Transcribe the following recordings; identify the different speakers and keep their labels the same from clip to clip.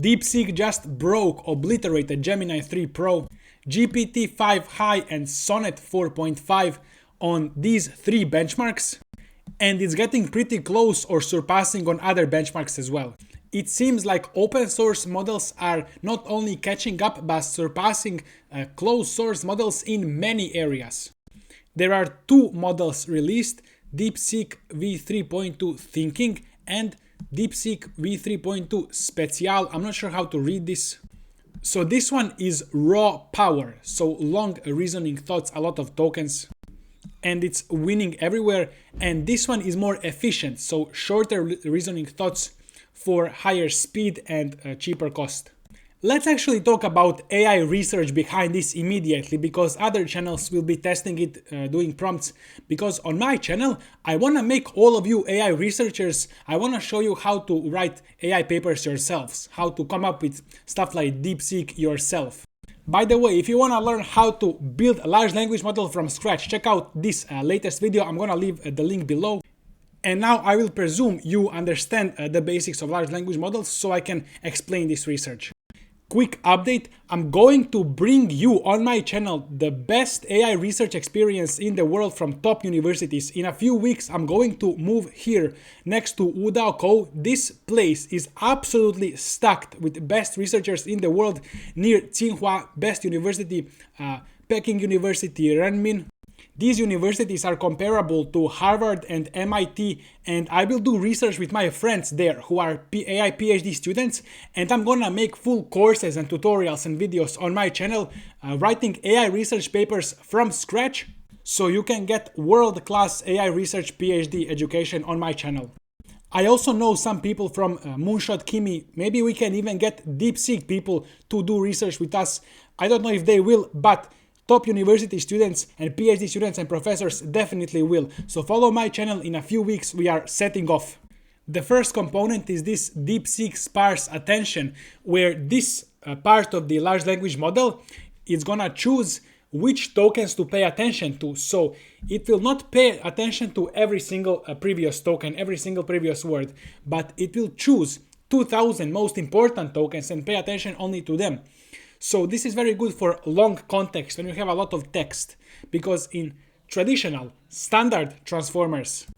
Speaker 1: DeepSeek just obliterated Gemini 3 Pro, GPT-5 High and Sonnet 4.5 on these three benchmarks, and it's getting pretty close or surpassing on other benchmarks as well. It seems like open source models are not only catching up but surpassing closed source models in many areas. There are two models released, DeepSeek v3.2 Thinking and DeepSeek v3.2 Special. I'm not sure how to read this. So this one is raw power, so long reasoning thoughts, a lot of tokens, and it's winning everywhere. And this one is more efficient, so shorter reasoning thoughts for higher speed and cheaper cost. Let's actually talk about AI research behind this immediately, because other channels will be testing it, doing prompts. Because on my channel, I want to make all of you AI researchers, I want to show you how to write AI papers yourselves, how to come up with stuff like DeepSeek yourself. By the way, if you want to learn how to build a large language model from scratch, check out this latest video. I'm going to leave the link below. And now I will presume you understand the basics of large language models, so I can explain this research. Quick update, I'm going to bring you on my channel the best AI research experience in the world from top universities. In a few weeks, I'm going to move here next to Udao. This place is absolutely stacked with best researchers in the world near Tsinghua, best university, Peking University, Renmin. These universities are comparable to Harvard and MIT, and I will do research with my friends there who are AI PhD students, and I'm gonna make full courses and tutorials and videos on my channel writing AI research papers from scratch, so you can get world-class AI research PhD education on my channel. I also know some people from Moonshot Kimi. Maybe we can even get DeepSeek people to do research with us. I don't know if they will, but top university students and PhD students and professors definitely will. So follow my channel. In a few weeks we are setting off. The first component is this DeepSeek Sparse attention, where this part of the large language model is gonna choose which tokens to pay attention to. So it will not pay attention to every single previous token, every single previous word, but it will choose 2000 most important tokens and pay attention only to them. So this is very good for long context when you have a lot of text, because in traditional standard transformers,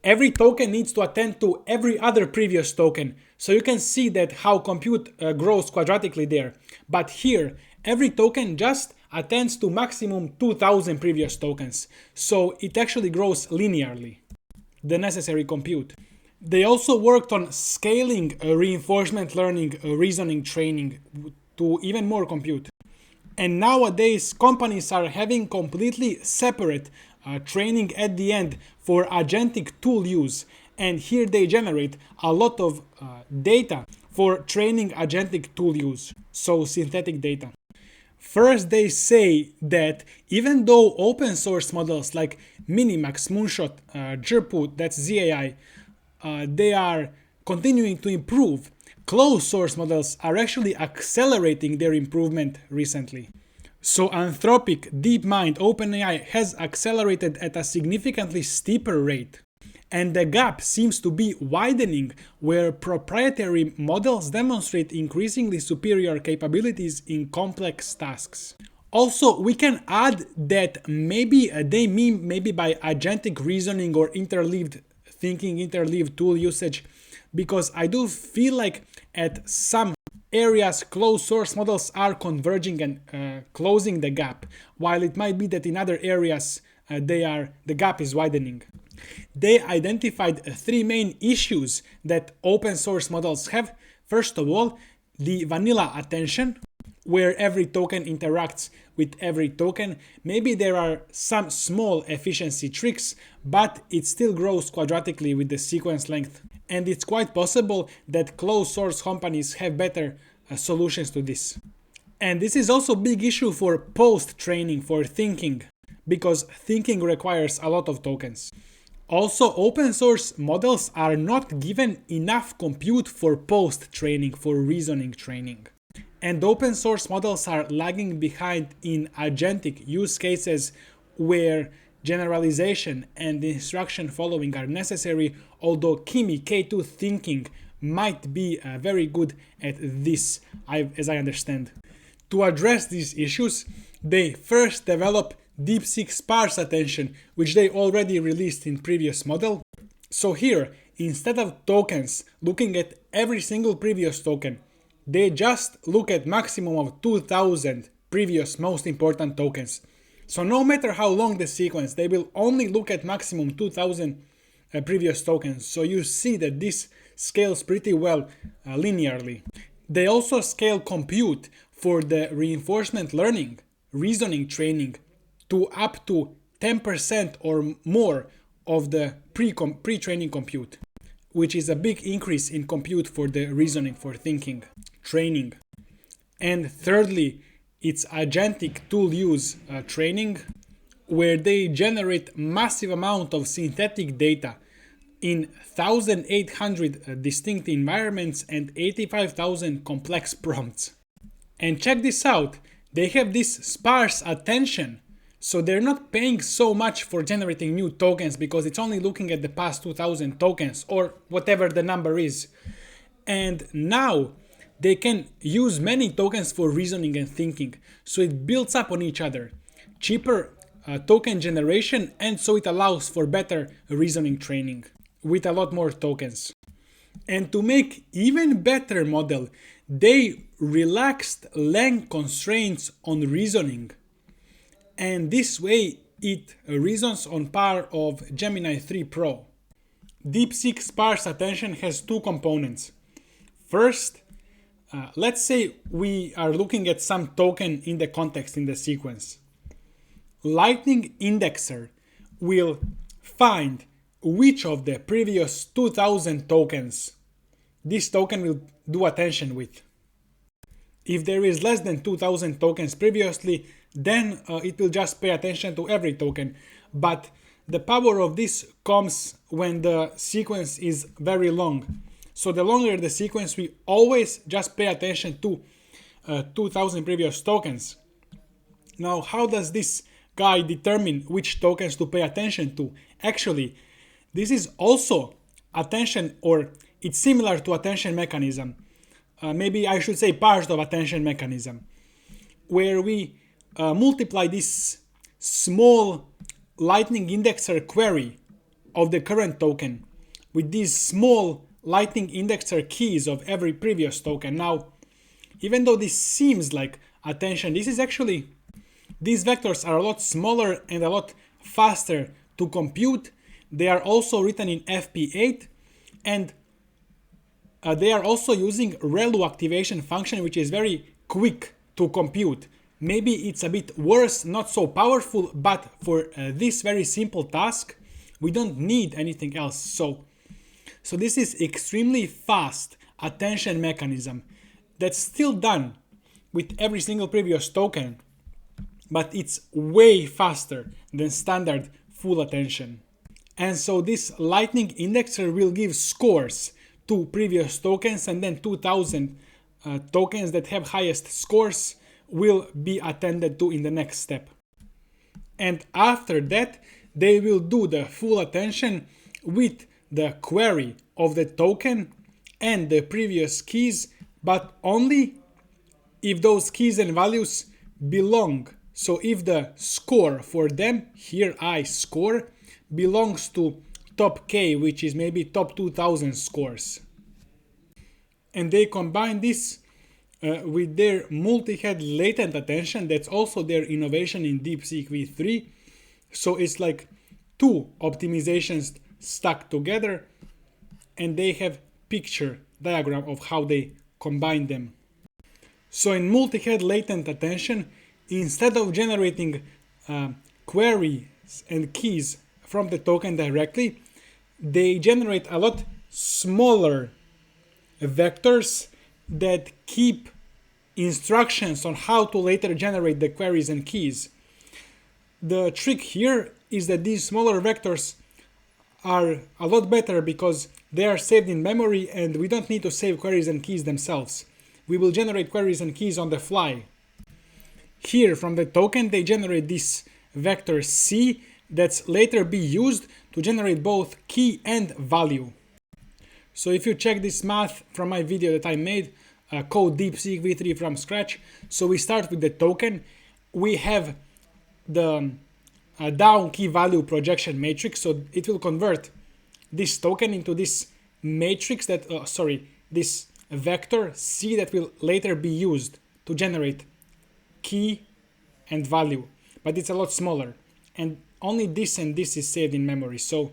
Speaker 1: every token needs to attend to every other previous token. So you can see that how compute grows quadratically there. But here, every token just attends to maximum 2000 previous tokens. So it actually grows linearly, the necessary compute. They also worked on scaling reinforcement learning, reasoning training to even more compute. And nowadays companies are having completely separate training at the end for agentic tool use, and here they generate a lot of data for training agentic tool use, so synthetic data. First, they say that even though open source models like Minimax, Moonshot, Zhirpu, that's ZAI, they are continuing to improve, closed source models are actually accelerating their improvement recently. So Anthropic, DeepMind, OpenAI has accelerated at a significantly steeper rate. And the gap seems to be widening, where proprietary models demonstrate increasingly superior capabilities in complex tasks. Also, we can add that maybe they mean by agentic reasoning or interleaved thinking, interleaved tool usage, because I do feel like at some areas closed source models are converging and closing the gap, while it might be that in other areas the gap is widening. They identified three main issues that open source models have. First of all, the vanilla attention, where every token interacts with every token. Maybe there are some small efficiency tricks, but it still grows quadratically with the sequence length. And it's quite possible that closed source companies have better solutions to this. And this is also a big issue for post-training, for thinking, because thinking requires a lot of tokens. Also, open source models are not given enough compute for post-training, for reasoning training. And open source models are lagging behind in agentic use cases where generalization and instruction following are necessary, although Kimi K2 thinking might be very good at this, as I understand. To address these issues, they first develop DeepSeek Sparse attention, which they already released in previous model. So here, instead of tokens looking at every single previous token, they just look at maximum of 2000 previous most important tokens. So no matter how long the sequence, they will only look at maximum 2000 previous tokens. So you see that this scales pretty well linearly. They also scale compute for the reinforcement learning, reasoning training to up to 10% or more of the pre-training compute, which is a big increase in compute for the reasoning, for thinking, training. And thirdly, it's agentic tool use training, where they generate massive amount of synthetic data in 1,800 distinct environments and 85,000 complex prompts. And check this out, they have this sparse attention, so they're not paying so much for generating new tokens because it's only looking at the past 2,000 tokens or whatever the number is. And now they can use many tokens for reasoning and thinking, so it builds up on each other. Cheaper token generation, and so it allows for better reasoning training with a lot more tokens. And to make even better model, they relaxed length constraints on reasoning. And this way it reasons on par of Gemini 3 Pro. DeepSeek Sparse Attention has two components. First, let's say we are looking at some token in the context in the sequence. Lightning Indexer will find which of the previous 2000 tokens this token will do attention with. If there is less than 2000 tokens previously, then it will just pay attention to every token. But the power of this comes when the sequence is very long. So the longer the sequence, we always just pay attention to 2000 previous tokens. Now, how does this guy determine which tokens to pay attention to? Actually, this is also attention, or it's similar to attention mechanism. Maybe I should say part of attention mechanism, where we multiply this small lightning indexer query of the current token with these small lightning indexer keys of every previous token. Now, even though this seems like attention, this is actually, these vectors are a lot smaller and a lot faster to compute. They are also written in FP8, and they are also using ReLU activation function, which is very quick to compute. Maybe it's a bit worse, not so powerful, but for this very simple task, we don't need anything else. So this is extremely fast attention mechanism that's still done with every single previous token, but it's way faster than standard full attention. And so this lightning indexer will give scores to previous tokens, and then 2000 tokens that have highest scores will be attended to in the next step. And after that, they will do the full attention with the query of the token and the previous keys, but only if those keys and values belong. So if the score for them, here I score, belongs to top K, which is maybe top 2000 scores. And they combine this with their multi-head latent attention. That's also their innovation in DeepSeek v3. So it's like two optimizations stuck together, and they have picture diagram of how they combine them. So in multi-head latent attention, instead of generating queries and keys from the token directly, they generate a lot smaller vectors that keep instructions on how to later generate the queries and keys. The trick here is that these smaller vectors are a lot better because they are saved in memory, and we don't need to save queries and keys themselves. We will generate queries and keys on the fly. Here from the token they generate this vector C that's later be used to generate both key and value. So if you check this math from my video that I made, code DeepSeek v3 from scratch. So we start with the token. We have the down key value projection matrix. So it will convert this token into this matrix that, this vector C that will later be used to generate key and value. But it's a lot smaller. And only this and this is saved in memory. So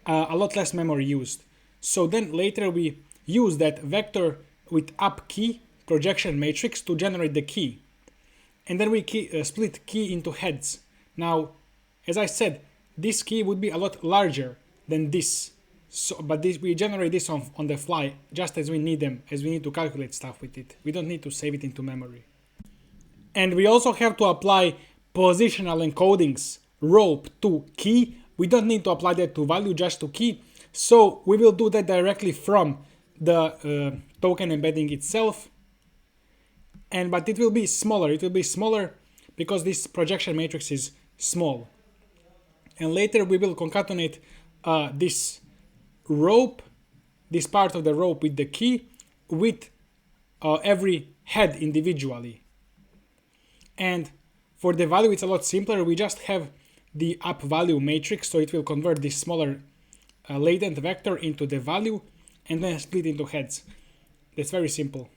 Speaker 1: a lot less memory used. So then later we use that vector with up key projection matrix to generate the key. And then we split key into heads. Now, as I said, this key would be a lot larger than this. So, but we generate this on the fly, just as we need them, as we need to calculate stuff with it. We don't need to save it into memory. And we also have to apply positional encodings rope to key. We don't need to apply that to value, just to key. So we will do that directly from the token embedding itself. But it will be smaller. It will be smaller because this projection matrix is small. And later we will concatenate this rope, this part of the rope with the key, with every head individually. And for the value, it's a lot simpler. We just have the up value matrix, so it will convert this smaller latent vector into the value and then split into heads. That's very simple.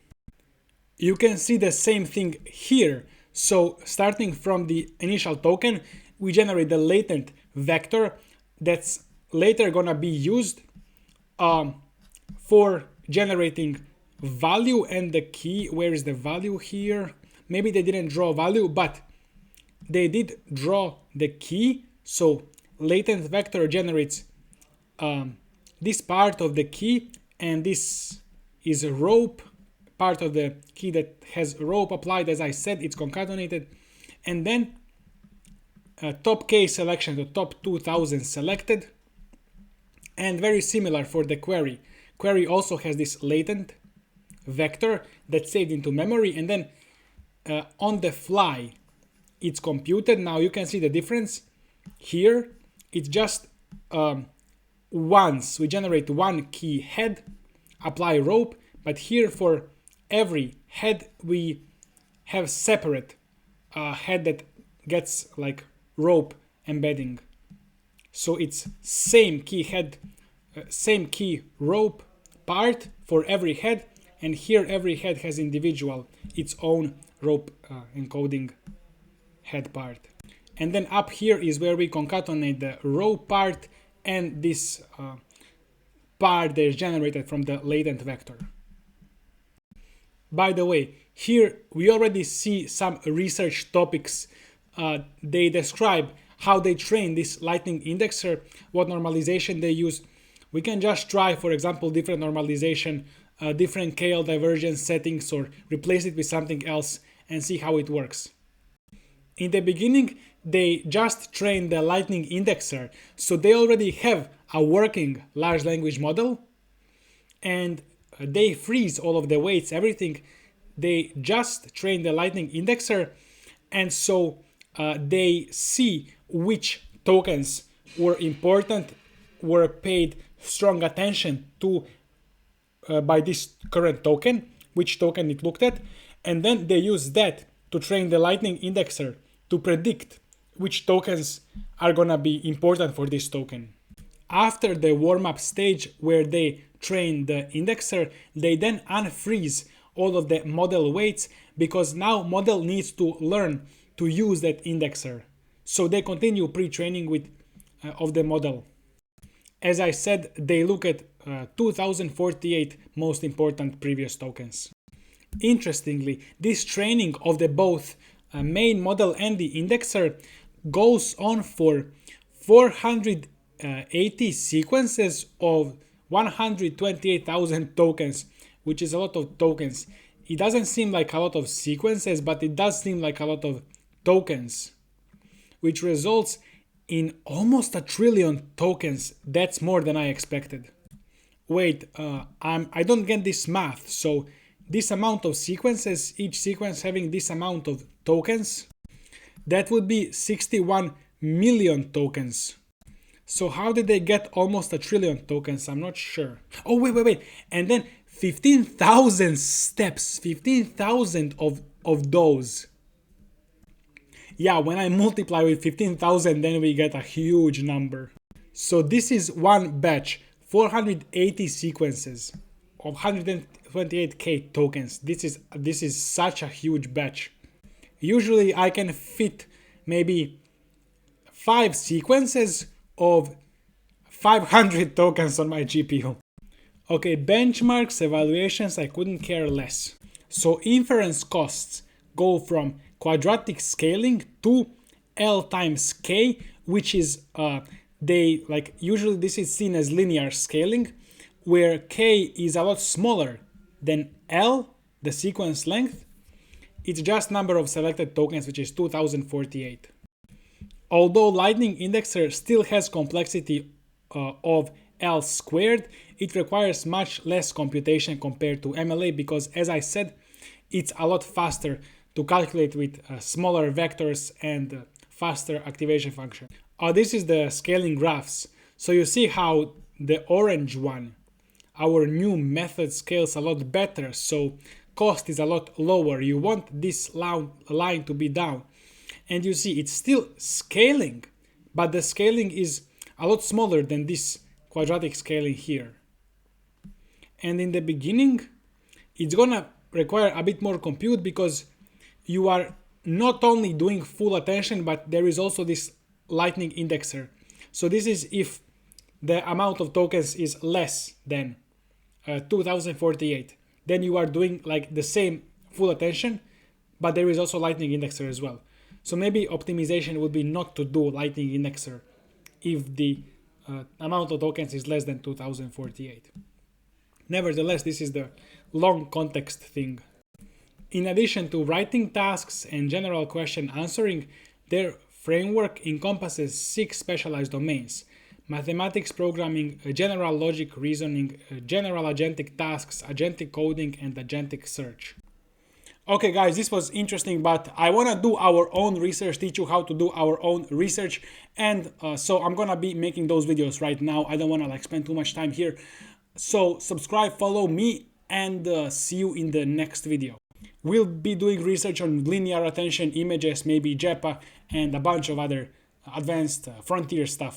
Speaker 1: You can see the same thing here. So starting from the initial token, we generate the latent vector that's later gonna be used for generating value and the key. Where is the value here? Maybe they didn't draw value, but they did draw the key. So latent vector generates this part of the key, and this is a rope, part of the key that has rope applied. As I said, it's concatenated. And then top K selection, the top 2000 selected. And very similar for the query. Query also has this latent vector that's saved into memory, and then on the fly it's computed. Now you can see the difference here. It's just once we generate one key head, apply rope, but here for every head we have separate head that gets like rope embedding. So it's same key head, same key rope part for every head, and here every head has individual its own rope encoding head part. And then up here is where we concatenate the rope part and this part that is generated from the latent vector. By the way, here we already see some research topics. They describe how they train this lightning indexer, what normalization they use. We can just try, for example, different normalization, different KL divergence settings, or replace it with something else and see how it works. In the beginning, they just trained the lightning indexer, so they already have a working large language model, and they freeze all of the weights, everything. They just train the lightning indexer, and so they see which tokens were important, were paid strong attention to by this current token, which token it looked at, and then they use that to train the lightning indexer to predict which tokens are gonna be important for this token. After the warm-up stage where they train the indexer, they then unfreeze all of the model weights, because now model needs to learn to use that indexer. So they continue pre-training with of the model. As I said, they look at 2048 most important previous tokens. Interestingly, this training of the both main model and the indexer goes on for 480 sequences of 128,000 tokens, which is a lot of tokens. It doesn't seem like a lot of sequences, but it does seem like a lot of tokens, which results in almost 1 trillion tokens. That's more than I expected. Wait, I don't get this math. So this amount of sequences, each sequence having this amount of tokens, that would be 61 million tokens. So how did they get almost 1 trillion tokens? I'm not sure. Oh, wait. And then 15,000 steps, 15,000 of those. Yeah, when I multiply with 15,000, then we get a huge number. So this is one batch, 480 sequences of 128k tokens. This is such a huge batch. Usually I can fit maybe 5 sequences of 500 tokens on my GPU. Okay, benchmarks, evaluations, I couldn't care less. So inference costs go from quadratic scaling to L times K, which is usually this is seen as linear scaling, where K is a lot smaller than L, the sequence length. It's just number of selected tokens, which is 2048. Although Lightning Indexer still has complexity of L squared, it requires much less computation compared to MLA because, as I said, it's a lot faster to calculate with smaller vectors and faster activation function. This is the scaling graphs. So you see how the orange one, our new method, scales a lot better, so cost is a lot lower. You want this line to be down. And you see it's still scaling, but the scaling is a lot smaller than this quadratic scaling here. And in the beginning, it's gonna require a bit more compute because you are not only doing full attention, but there is also this Lightning Indexer. So this is if the amount of tokens is less than 2048. Then you are doing like the same full attention, but there is also Lightning Indexer as well. So maybe optimization would be not to do Lightning Indexer if the amount of tokens is less than 2048. Nevertheless, this is the long context thing. In addition to writing tasks and general question answering, their framework encompasses 6 specialized domains: mathematics programming, general logic reasoning, general agentic tasks, agentic coding, and agentic search. Okay guys, this was interesting, but I want to do our own research, teach you how to do our own research, and so I'm gonna be making those videos right now. I don't want to spend too much time here. So subscribe, follow me, and see you in the next video. We'll be doing research on linear attention, images, maybe JEPA, and a bunch of other advanced frontier stuff.